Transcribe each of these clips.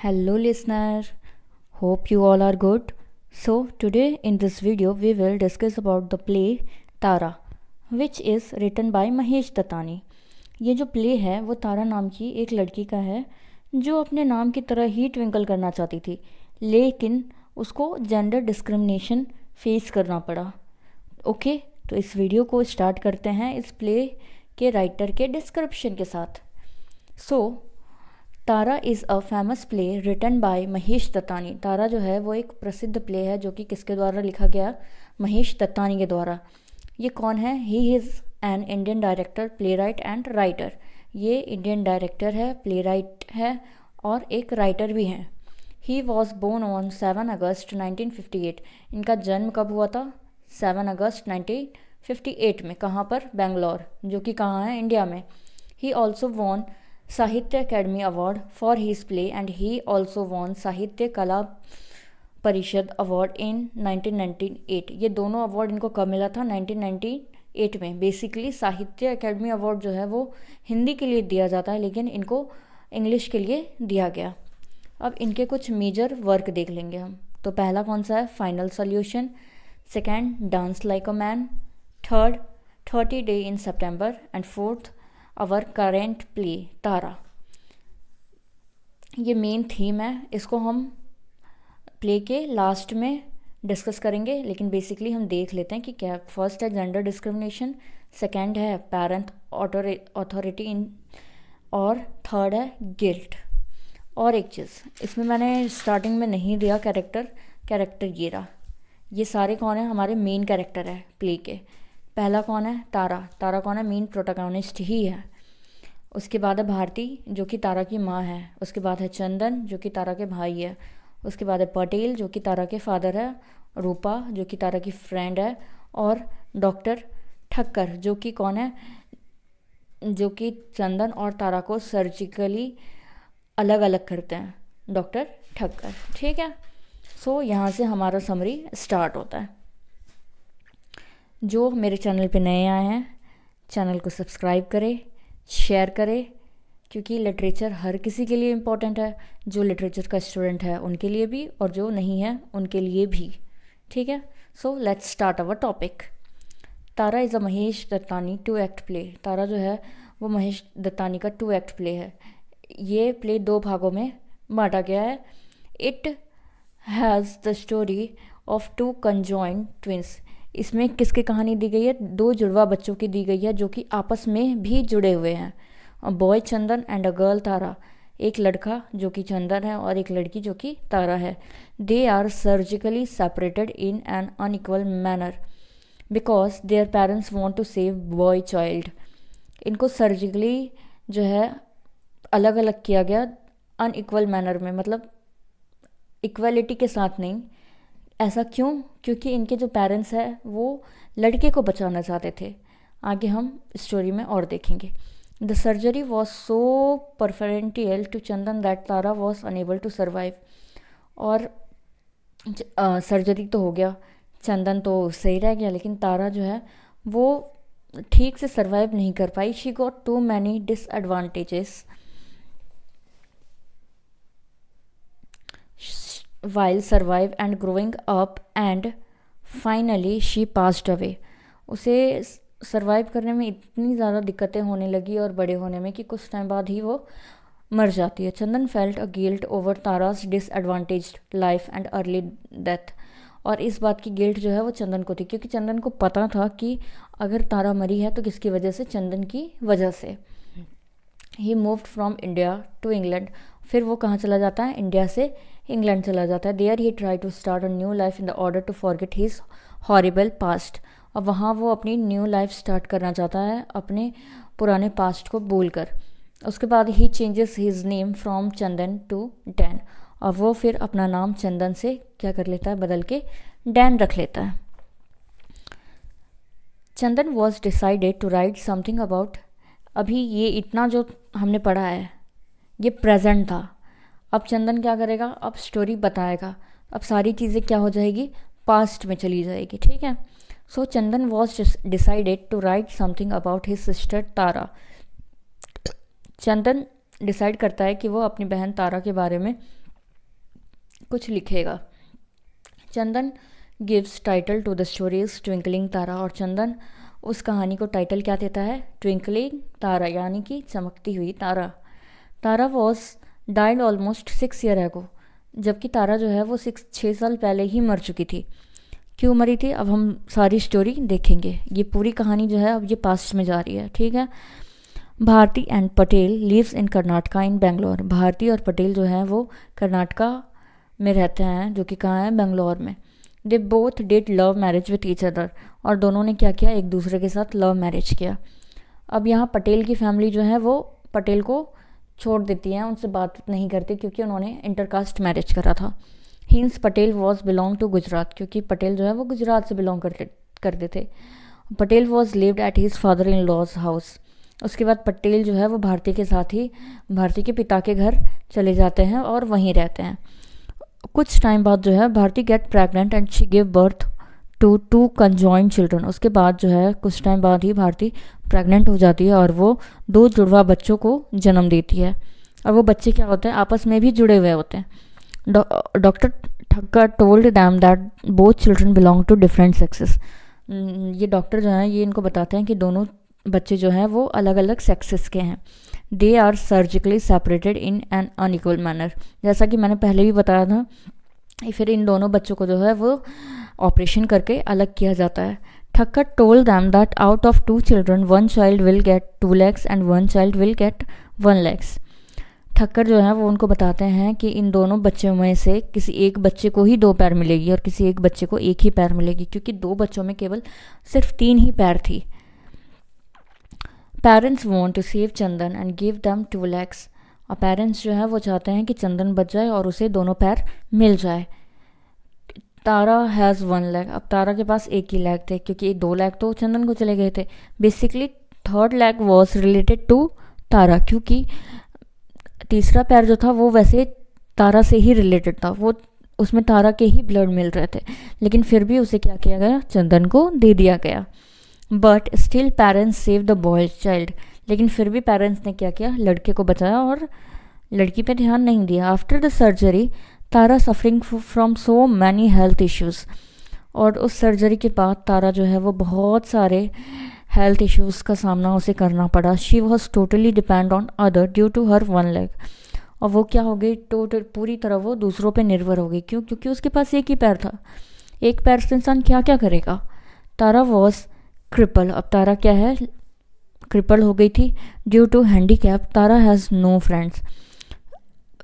Hello listener, hope you all are good. So today in this video we will discuss about the play Tara which is written by Mahesh Dattani. ये जो play है वो तारा नाम की एक लड़की का है जो अपने नाम की तरह ही ट्विंकल करना चाहती थी, लेकिन उसको जेंडर डिस्क्रिमिनेशन फेस करना पड़ा। ओके, तो इस वीडियो को स्टार्ट करते हैं इस प्ले के राइटर के डिस्क्रिप्शन के साथ। Tara is a famous play written by Mahesh Dattani. Tara जो है वो एक प्रसिद्ध प्ले है जो कि किसके द्वारा लिखा गया? महेश दत्तानी के द्वारा। ये कौन है? He is an Indian director, play right and writer. ये इंडियन डायरेक्टर है, प्ले राइट है और एक राइटर भी हैं। ही वॉज बोर्न ऑन 7 अगस्त 1958। इनका जन्म कब हुआ था? 7 अगस्त 1958 में। कहाँ पर? बेंगलोर, जो कि कहाँ है? इंडिया में। He also won Sahitya Akademi award for his play and he also won Sahitya Kala परिषद अवार्ड इन 1998। ये दोनों अवार्ड इनको कब मिला था? 1998 में। बेसिकली साहित्य अकेडमी अवार्ड जो है वो हिंदी के लिए दिया जाता है, लेकिन इनको इंग्लिश के लिए दिया गया। अब इनके कुछ मेजर वर्क देख लेंगे हम। तो पहला कौन सा है? Final solution. Second, dance like a man. Third, 30 day in September. And fourth, our current play Tara. ये मेन थीम है, इसको हम प्ले के लास्ट में डिस्कस करेंगे, लेकिन बेसिकली हम देख लेते हैं कि क्या। फर्स्ट है जेंडर डिस्क्रिमिनेशन, सेकंड है पेरेंट अथॉरिटी इन, और थर्ड है गिल्ट। और एक चीज़ इसमें मैंने स्टार्टिंग में नहीं दिया कैरेक्टर ये रहा। ये सारे कौन है? हमारे मेन कैरेक्टर है प्ले के। पहला कौन है? तारा। तारा कौन है? मेन प्रोटोगोनिस्ट ही है। उसके बाद है भारती जो कि तारा की माँ है। उसके बाद है चंदन जो कि तारा के भाई है। उसके बाद है पटेल जो कि तारा के फादर है। रूपा जो कि तारा की फ्रेंड है। और डॉक्टर ठक्कर जो कि कौन है? जो कि चंदन और तारा को सर्जिकली अलग अलग करते हैं, डॉक्टर ठक्कर। ठीक है, सो यहाँ से हमारा समरी स्टार्ट होता है। जो मेरे चैनल पे नए आए हैं, चैनल को सब्सक्राइब करें, शेयर करें, क्योंकि लिटरेचर हर किसी के लिए इम्पोर्टेंट है। जो लिटरेचर का स्टूडेंट है उनके लिए भी, और जो नहीं है उनके लिए भी। ठीक है, so let's start our topic. Tara is a Mahesh Dattani 2 act play. Tara जो है वो महेश दत्तानी का 2 एक्ट प्ले है। ये प्ले 2 भागों में बांटा गया है। It has the story of 2 conjoint twins. इसमें किसकी कहानी दी गई है? 2 जुड़वा बच्चों की दी गई है जो कि आपस में भी जुड़े हुए हैं। A boy Chandan and a girl Tara. एक लड़का जो कि चंदन है और एक लड़की जो कि तारा है। They are surgically separated in an unequal manner because their parents want to save boy child. इनको सर्जिकली जो है अलग अलग किया गया अनइक्वल मैनर में, मतलब इक्वलिटी के साथ नहीं। ऐसा क्यों? क्योंकि इनके जो पेरेंट्स हैं वो लड़के को बचाना चाहते थे। आगे हम स्टोरी में और देखेंगे। The surgery was so preferential to Chandan that Tara was unable to survive. और सर्जरी तो हो गया, चंदन तो सही रह गया, लेकिन तारा जो है वो ठीक से सर्वाइव नहीं कर पाई। She got too many disadvantages while survive and growing up and finally she passed away। उसे सर्वाइव करने में इतनी ज़्यादा दिक्कतें होने लगी और बड़े होने में कि कुछ टाइम बाद ही वो मर जाती है। Chandan felt a guilt over Tara's disadvantaged life and early death. और इस बात की गिल्ट जो है वो चंदन को थी, क्योंकि चंदन को पता था कि अगर तारा मरी है तो किसकी वजह से? चंदन की वजह से। He moved from India to England. फिर वो कहाँ चला जाता है? इंडिया से इंग्लैंड चला जाता है। There he try to start a new life in the order to forget his horrible past. अब वहाँ वो अपनी न्यू लाइफ स्टार्ट करना चाहता है अपने पुराने पास्ट को भूलकर। उसके बाद he changes his name from Chandan to Dan. और वो फिर अपना नाम चंदन से क्या कर लेता है? बदल के डैन रख लेता है। Chandan was decided to write something about. अभी ये इतना जो हमने पढ़ा है ये प्रेजेंट था। अब चंदन क्या करेगा? अब स्टोरी बताएगा। अब सारी चीज़ें क्या हो जाएगी? पास्ट में चली जाएगी। ठीक है, so Chandan was decided to write something about his sister Tara. Chandan डिसाइड करता है कि वो अपनी बहन तारा के बारे में कुछ लिखेगा। Chandan gives title to the stories twinkling Tara, और चंदन उस कहानी को टाइटल क्या देता है? ट्विंकलिंग तारा, यानी कि चमकती हुई तारा। Tara was died almost 6 year ago, जबकि तारा जो है वो 6 साल पहले ही मर चुकी थी। क्यों मरी थी, अब हम सारी स्टोरी देखेंगे। ये पूरी कहानी जो है अब ये पास्ट में जा रही है, ठीक है। Bharati and Patel lives in Karnataka in Bangalore. Bharati और पटेल जो हैं वो कर्नाटका में रहते हैं, जो कि कहाँ है? बेंगलोर में। They both did love marriage with each other, और दोनों ने क्या किया? एक दूसरे के साथ लव मैरिज किया। अब यहाँ पटेल की फैमिली जो है वो पटेल को छोड़ देती है, उनसे बात नहीं करती, क्योंकि उन्होंने इंटरकास्ट मैरिज करा था। His Patel was belong to Gujarat, क्योंकि पटेल जो है वो गुजरात से बिलोंग करते थे। Patel was lived at his father in law's house. उसके बाद पटेल जो है वो भारती के साथ ही भारती के पिता के घर चले जाते हैं और वहीं रहते हैं। कुछ टाइम बाद जो है Bharti get pregnant and she give birth to 2 conjoint children. उसके बाद जो है कुछ टाइम बाद ही भारती प्रेग्नेंट हो जाती है और वो 2 जुड़वा बच्चों को जन्म देती है। और वो बच्चे क्या होते हैं? आपस में भी जुड़े हुए होते हैं। Doctor Thakkar told them that both children belong to different sexes. ये डॉक्टर जो हैं ये इनको बताते हैं कि दोनों बच्चे जो हैं वो अलग अलग सेक्सेस के हैं। They are surgically separated in an unequal manner. जैसा कि मैंने पहले भी बताया था, फिर इन दोनों बच्चों को जो है वो ऑपरेशन करके अलग किया जाता है। Thakkar told them that out of 2 children 1 child will get 2 legs and 1 child will get 1 legs। Thakkar जो है वो उनको बताते हैं कि इन दोनों बच्चों में से किसी एक बच्चे को ही 2 पैर मिलेगी और किसी एक बच्चे को 1 ही पैर मिलेगी, क्योंकि 2 बच्चों में केवल सिर्फ 3 ही पैर थी। Parents want to save Chandan and give them 2 legs। और पेरेंट्स जो है वो चाहते हैं कि चंदन बच जाए और उसे दोनों पैर मिल जाए। तारा हैज़ 1 leg। अब तारा के पास 1 ही लेग थे, क्योंकि 2 leg तो चंदन को चले गए थे। Basically 3rd leg was related to Tara, क्योंकि तीसरा पैर जो था वो वैसे तारा से ही रिलेटेड था, वो उसमें तारा के ही ब्लड मिल रहे थे, लेकिन फिर भी उसे क्या किया गया? चंदन को दे दिया गया। But still parents save the boy child. लेकिन फिर भी पेरेंट्स ने क्या किया? लड़के को बचाया और लड़की पे ध्यान नहीं दिया। After the surgery Tara suffering from so many health issues. और उस सर्जरी के बाद तारा जो है वो बहुत सारे हेल्थ इश्यूज़ का सामना उसे करना पड़ा। She was totally depend on other due to her 1 leg। और वो क्या हो गई? टोटल पूरी तरह वो दूसरों पे निर्भर हो गई। क्यों? क्योंकि उसके पास 1 ही पैर था। 1 पैर से इंसान क्या क्या करेगा? Tara was cripple. अब तारा क्या है? क्रिपल हो गई थी। Due to handicap Tara has no friends.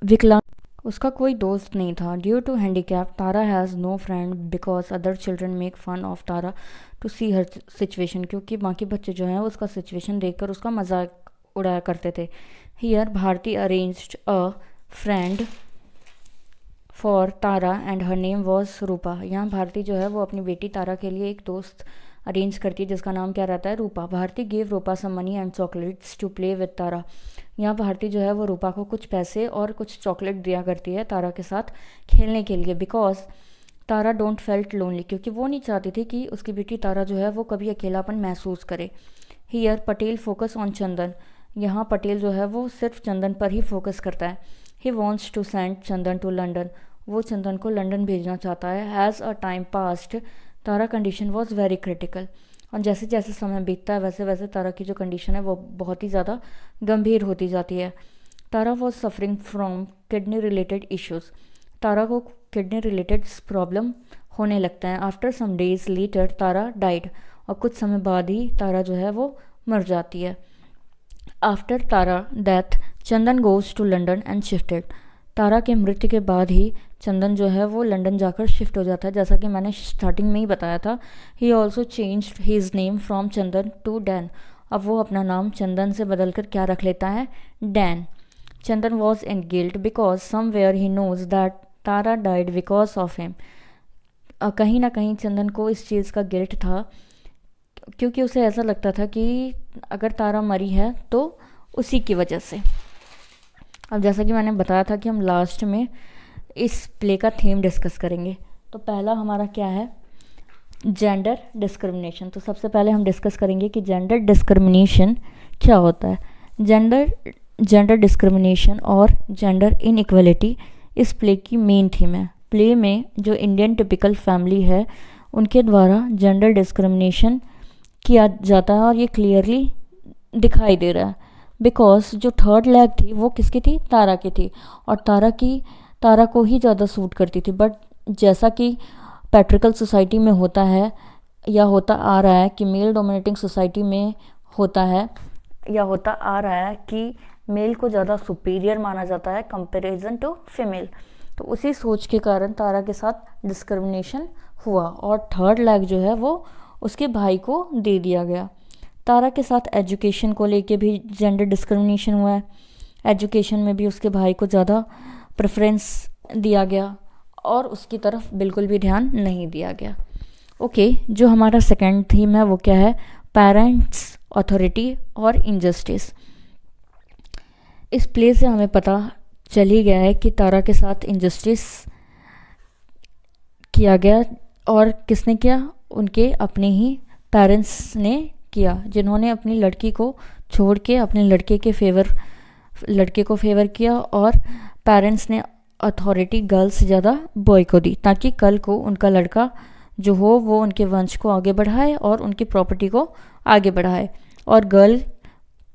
विकलांग, उसका कोई दोस्त नहीं था। Due to handicap Tara has no friend because other children make fun of Tara to see her situation. क्योंकि बाकी बच्चे जो हैं उसका सिचुएशन देखकर उसका मजाक उड़ाया करते थे। Here Bharati arranged a friend for Tara and her name was Rupa. यहाँ भारती जो है वो अपनी बेटी तारा के लिए एक दोस्त अरेंज करती है जिसका नाम क्या रहता है? Rupa. Bharati give Rupa some money and chocolates to play with Tara. यहाँ भारती जो है वो रूपा को कुछ पैसे और कुछ चॉकलेट दिया करती है तारा के साथ खेलने के लिए। Because Tara don't felt lonely, क्योंकि वो नहीं चाहती थी कि उसकी बेटी तारा जो है वो कभी अकेलापन महसूस करे। हियर पटेल फोकस ऑन चंदन। यहाँ पटेल जो है वो सिर्फ चंदन पर ही फोकस करता है। He wants to send Chandan to London. वो चंदन को लंदन भेजना चाहता है। As a time passed Tara condition was very critical. और जैसे जैसे समय बीतता है वैसे वैसे तारा की जो कंडीशन है वो बहुत ही ज़्यादा गंभीर होती जाती है। Tara was suffering from kidney related issues. Tara को किडनी रिलेटेड प्रॉब्लम होने लगता है। After some days later Tara died. और कुछ समय बाद ही तारा जो है वो मर जाती है। After Tara death Chandan goes to London and shifted. Tara के मृत्यु के बाद ही चंदन जो है वो लंदन जाकर शिफ्ट हो जाता है, जैसा कि मैंने स्टार्टिंग में ही बताया था। He also changed his name from Chandan to Dan. अब वो अपना नाम चंदन से बदलकर क्या रख लेता है? Dan. Chandan was in guilt because somewhere he knows that Tara died because of him. कहीं ना कहीं चंदन को इस चीज़ का गिल्ट था, क्योंकि उसे ऐसा लगता था कि अगर तारा मरी है तो उसी की वजह से। अब जैसा कि मैंने बताया था कि हम लास्ट में इस प्ले का थीम डिस्कस करेंगे। तो पहला हमारा क्या है? Gender discrimination. तो सबसे पहले हम डिस्कस करेंगे कि जेंडर डिस्क्रिमिनेशन क्या होता है। जेंडर डिस्क्रिमिनेशन और जेंडर इनइक्वालिटी इस प्ले की मेन थीम है। प्ले में जो इंडियन टिपिकल फैमिली है उनके द्वारा जेंडर डिस्क्रिमिनेशन किया जाता है और ये क्लियरली दिखाई दे रहा है। बिकॉज जो थर्ड लेग थी वो किसकी थी, तारा की थी, और तारा को ही ज़्यादा सूट करती थी। बट जैसा कि पैट्रिकल सोसाइटी में होता है या होता आ रहा है कि मेल डोमिनेटिंग सोसाइटी में होता है या होता आ रहा है कि मेल को ज़्यादा सुपीरियर माना जाता है कंपैरिजन टू फीमेल, तो उसी सोच के कारण तारा के साथ डिस्क्रिमिनेशन हुआ और थर्ड लेग जो है वो उसके भाई को दे दिया गया। तारा के साथ एजुकेशन को लेके भी जेंडर डिस्क्रिमिनेशन हुआ है। एजुकेशन में भी उसके भाई को ज़्यादा प्रेफरेंस दिया गया और उसकी तरफ बिल्कुल भी ध्यान नहीं दिया गया। ओके, जो हमारा सेकंड थीम है वो क्या है, पेरेंट्स, अथॉरिटी और इनजस्टिस। इस प्ले से हमें पता चल ही गया है कि तारा के साथ इनजस्टिस किया गया और किसने किया, उनके अपने ही पेरेंट्स ने किया, जिन्होंने अपनी लड़की को छोड़ के अपने लड़के को फेवर किया और पेरेंट्स ने अथॉरिटी गर्ल्स से ज़्यादा बॉय को दी, ताकि कल को उनका लड़का जो हो वो उनके वंश को आगे बढ़ाए और उनकी प्रॉपर्टी को आगे बढ़ाए। और गर्ल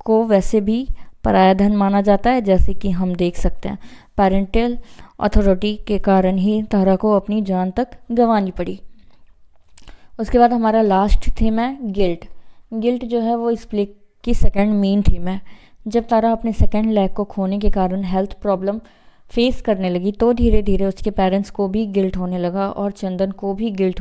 को वैसे भी पराया धन माना जाता है, जैसे कि हम देख सकते हैं पेरेंटल अथॉरिटी के कारण ही तारा को अपनी जान तक गंवानी पड़ी। उसके बाद हमारा लास्ट थीम है गिल्ट। गिल्ट जो है वो इस प्ले की सेकंड मेन थीम है। जब तारा अपने सेकंड लेग को खोने के कारण हेल्थ प्रॉब्लम फेस करने लगी तो धीरे धीरे उसके पेरेंट्स को भी गिल्ट होने लगा और चंदन को भी गिल्ट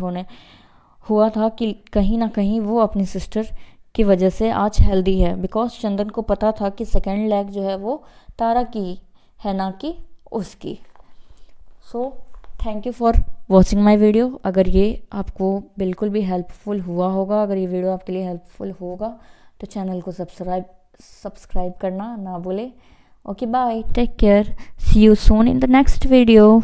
हुआ था कि कहीं ना कहीं वो अपनी सिस्टर की वजह से आज हेल्दी है। बिकॉज चंदन को पता था कि सेकंड लेग जो है वो तारा की है, ना कि उसकी। So thank you for watching my video. अगर ये आपको बिल्कुल भी हेल्पफुल हुआ होगा, अगर ये वीडियो आपके लिए हेल्पफुल होगा तो चैनल को सब्सक्राइब करना ना भूले। Okay, bye, take care, see you soon in the next video.